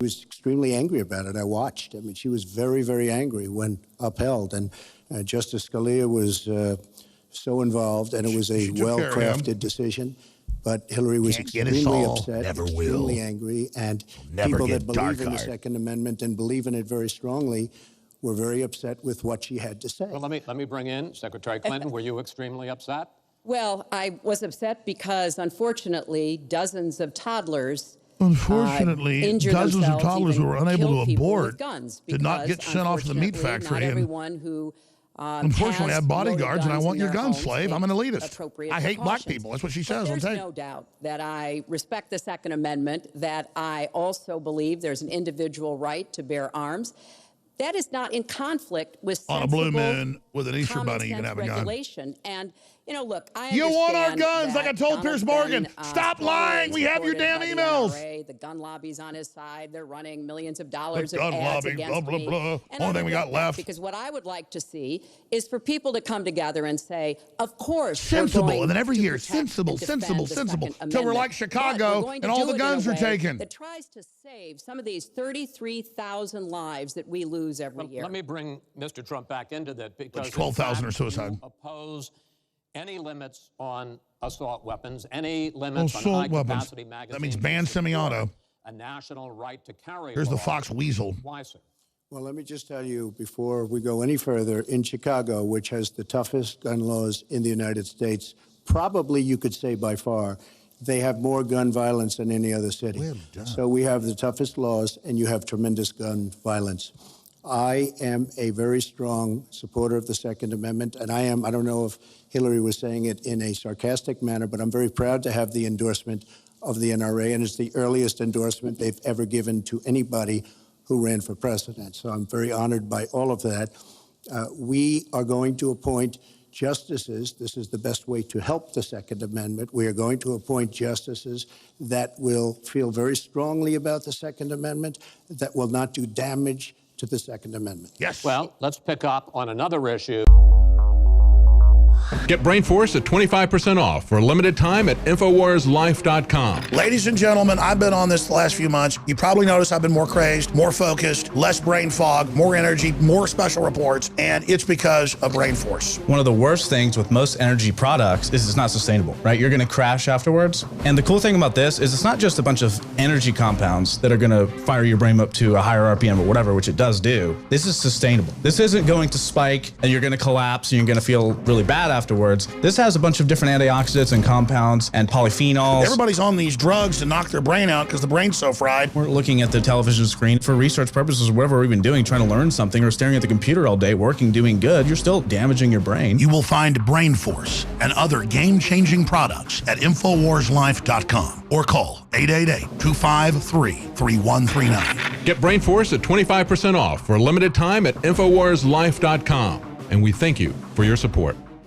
was extremely angry about it. I watched. I mean, she was very, very angry when upheld. And Justice Scalia was so involved, and it was a well-crafted decision. But Hillary was extremely upset, extremely angry, and people that believe in the Second Amendment and believe in it very strongly were very upset with what she had to say. Well, let me bring in Secretary Clinton. Were you extremely upset? Well, I was upset because, unfortunately, dozens of toddlers dozens of toddlers who were unable to abort did not get sent off to the meat factory. Not everyone who unfortunately, I have bodyguards, and I want your gun, slave. I'm an elitist. I hate black people. That's what she says on tape. There's no doubt that I respect the Second Amendment, that I also believe there's an individual right to bear arms. That is not in conflict with sensible, on a blue moon with an Easter bunny, you can have a gun. Regulation. And, you know, look, I You want our guns, like I told Piers Morgan. Stop lying. We have your damn emails. The gun lobby's on his side. They're running millions of dollars of gun ads lobby, against blah, blah, blah. me. Only thing we got left. Because what I would like to see is for people to come together and say, of course, sensible, and then every year, sensible, until we're like Chicago and all the guns are taken. That tries to save some of these 33,000 lives that we lose every year. Let me bring Mr. Trump back into that, because 12,000 are suicide. Oppose any limits on assault weapons, any limits on high-capacity magazines. That means ban semi-auto. A national right to carry. Here's the Fox Weasel. Why, sir? Well, let me just tell you, before we go any further, in Chicago, which has the toughest gun laws in the United States, probably you could say by far, they have more gun violence than any other city. Well done. So we have the toughest laws, and you have tremendous gun violence. I am a very strong supporter of the Second Amendment, and I don't know if Hillary was saying it in a sarcastic manner, but I'm very proud to have the endorsement of the NRA, and it's the earliest endorsement they've ever given to anybody who ran for president. So I'm very honored by all of that. We are going to appoint justices. This is the best way to help the Second Amendment. We are going to appoint justices that will feel very strongly about the Second Amendment, that will not do damage to the Second Amendment. Yes. Well, let's pick up on another issue. Get BrainForce at 25% off for a limited time at InfoWarsLife.com. Ladies and gentlemen, I've been on this the last few months. You probably noticed I've been more crazed, more focused, less brain fog, more energy, more special reports, and it's because of BrainForce. One of the worst things with most energy products is it's not sustainable, right? You're gonna crash afterwards. And the cool thing about this is it's not just a bunch of energy compounds that are gonna fire your brain up to a higher RPM or whatever, which it does do. This is sustainable. This isn't going to spike and you're gonna collapse and you're gonna feel really bad afterwards. This has a bunch of different antioxidants and compounds and polyphenols. Everybody's on these drugs to knock their brain out because the brain's so fried. We're looking at the television screen for research purposes or whatever we're even doing, trying to learn something, or staring at the computer all day, working, doing good. You're still damaging your brain. You will find BrainForce and other game-changing products at InfoWarsLife.com or call 888-253-3139. Get BrainForce at 25% off for a limited time at InfoWarsLife.com. And we thank you for your support.